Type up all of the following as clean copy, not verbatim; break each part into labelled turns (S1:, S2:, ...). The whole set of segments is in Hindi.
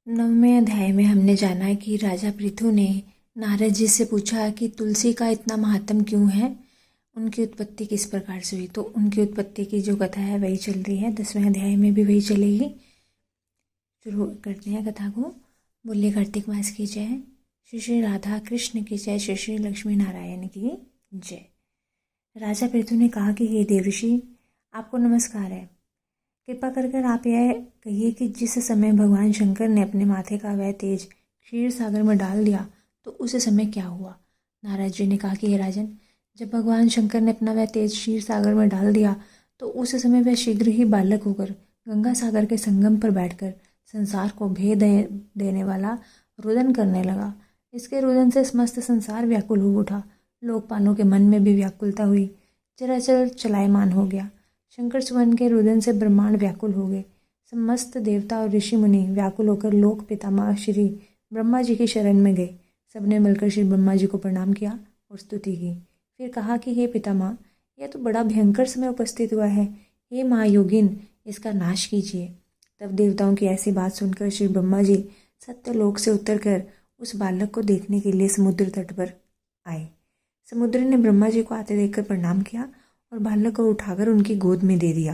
S1: 9वें अध्याय में हमने जाना कि राजा पृथु ने नारद जी से पूछा कि तुलसी का इतना महात्म क्यों है, उनकी उत्पत्ति किस प्रकार से हुई। तो उनकी उत्पत्ति की जो कथा है वही चल रही है, 10वें अध्याय में भी वही चलेगी। शुरू करते हैं कथा को। बोलिए कार्तिक मास की जय, श्री श्री राधा कृष्ण की जय, श्री श्री लक्ष्मी नारायण की जय। राजा पृथु ने कहा कि हे देवऋषि, आपको नमस्कार है। कृपा कर आप यह कहिए कि जिस समय भगवान शंकर ने अपने माथे का वह तेज क्षीर सागर में डाल दिया तो उस समय क्या हुआ। नारद जी ने कहा कि हे राजन, जब भगवान शंकर ने अपना वह तेज क्षीर सागर में डाल दिया तो उस समय वह शीघ्र ही बालक होकर गंगा सागर के संगम पर बैठकर संसार को भेद देने वाला रुदन करने लगा। इसके रुदन से समस्त संसार व्याकुल हो उठा। लोकपालों के मन में भी व्याकुलता हुई, चराचर चलायमान हो गया। शंकर सुवन के रुदन से ब्रह्मांड व्याकुल हो गए। समस्त देवता और ऋषि मुनि व्याकुल होकर लोक पितामह श्री ब्रह्मा जी की शरण में गए। सबने मिलकर श्री ब्रह्मा जी को प्रणाम किया और स्तुति की। फिर कहा कि हे पितामह, यह तो बड़ा भयंकर समय उपस्थित हुआ है। हे महायोगिन, इसका नाश कीजिए। तब देवताओं की ऐसी बात सुनकर श्री ब्रह्मा जी सत्यलोक से उतरकर उस बालक को देखने के लिए समुद्र तट पर आए। समुद्र ने ब्रह्मा जी को आते देखकर प्रणाम किया और बालक को उठाकर उनकी गोद में दे दिया।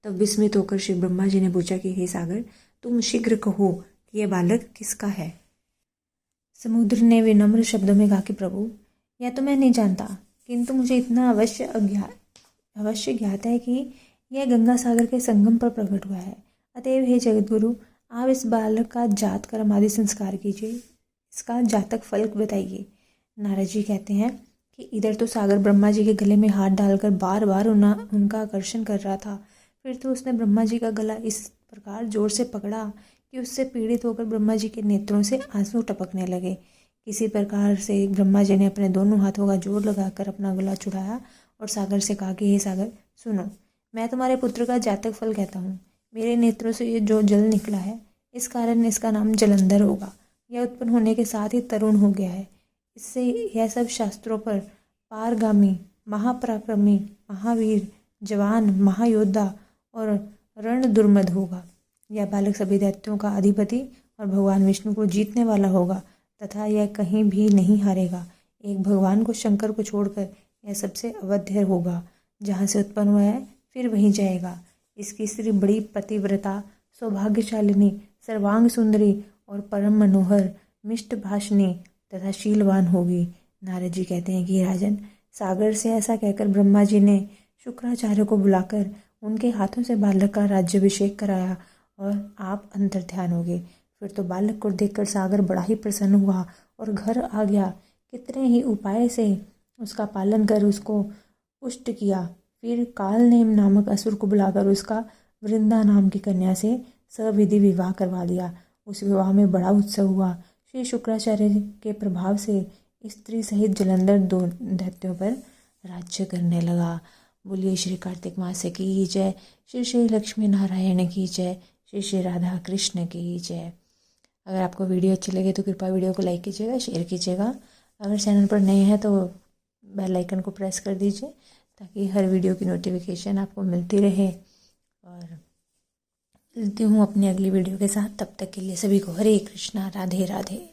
S1: तब विस्मित होकर श्री ब्रह्मा जी ने पूछा कि हे सागर, तुम शीघ्र कहो कि यह बालक किसका है। समुद्र ने विनम्र शब्दों में कहा कि प्रभु, यह तो मैं नहीं जानता, किंतु मुझे इतना अवश्य ज्ञात है कि यह गंगा सागर के संगम पर प्रकट हुआ है। अतएव हे जगतगुरु, आप इस बालक का जात कर्म आदि संस्कार कीजिए, इसका जातक फल बताइए। नारद जी कहते हैं कि इधर तो सागर ब्रह्मा जी के गले में हाथ डालकर बार बार उनका आकर्षण कर रहा था। फिर तो उसने ब्रह्मा जी का गला इस प्रकार जोर से पकड़ा कि उससे पीड़ित होकर ब्रह्मा जी के नेत्रों से आंसू टपकने लगे। किसी प्रकार से ब्रह्मा जी ने अपने दोनों हाथों का जोर लगाकर अपना गला छुड़ाया और सागर से कहा कि हे सागर, सुनो, मैं तुम्हारे पुत्र का जातक फल कहता हूँ। मेरे नेत्रों से ये जो जल निकला है, इस कारण इसका नाम जलंधर होगा। यह उत्पन्न होने के साथ ही तरुण हो गया है। इससे यह सब शास्त्रों पर पारगामी, महापराक्रमी, महावीर, जवान, महायोद्धा और रण दुर्मद होगा। यह बालक सभी दैत्यों का अधिपति और भगवान विष्णु को जीतने वाला होगा तथा यह कहीं भी नहीं हारेगा। एक भगवान को, शंकर को छोड़कर यह सबसे अवध्य होगा। जहाँ से उत्पन्न हुआ है फिर वहीं जाएगा। इसकी स्त्री बड़ी पतिव्रता, सौभाग्यशालिनी, सर्वांग सुंदरी और परम मनोहर, मिष्ट भाषणी तथा शीलवान होगी। नारद जी कहते हैं कि राजन, सागर से ऐसा कहकर ब्रह्मा जी ने शुक्राचार्य को बुलाकर उनके हाथों से बालक का राज्याभिषेक कराया और आप अंतर्ध्यान हो गए। फिर तो बालक को देखकर सागर बड़ा ही प्रसन्न हुआ और घर आ गया। कितने ही उपाय से उसका पालन कर उसको पुष्ट किया। फिर कालनेम नामक असुर को बुलाकर उसका वृंदा नाम की कन्या से सविधि विवाह करवा दिया। उस विवाह में बड़ा उत्सव हुआ। श्री शुक्राचार्य के प्रभाव से स्त्री सहित जलंधर दो दैत्यों पर राज्य करने लगा। बोलिए श्री कार्तिक मास की जय, श्री श्री लक्ष्मी नारायण की जय, श्री श्री राधा कृष्ण की जय। अगर आपको वीडियो अच्छी लगे तो कृपया वीडियो को लाइक कीजिएगा, शेयर कीजिएगा। अगर चैनल पर नए हैं तो बेल आइकन को प्रेस कर दीजिए ताकि हर वीडियो की नोटिफिकेशन आपको मिलती रहे। और मिलती हूँ अपनी अगली वीडियो के साथ। तब तक के लिए सभी को हरे कृष्णा, राधे राधे।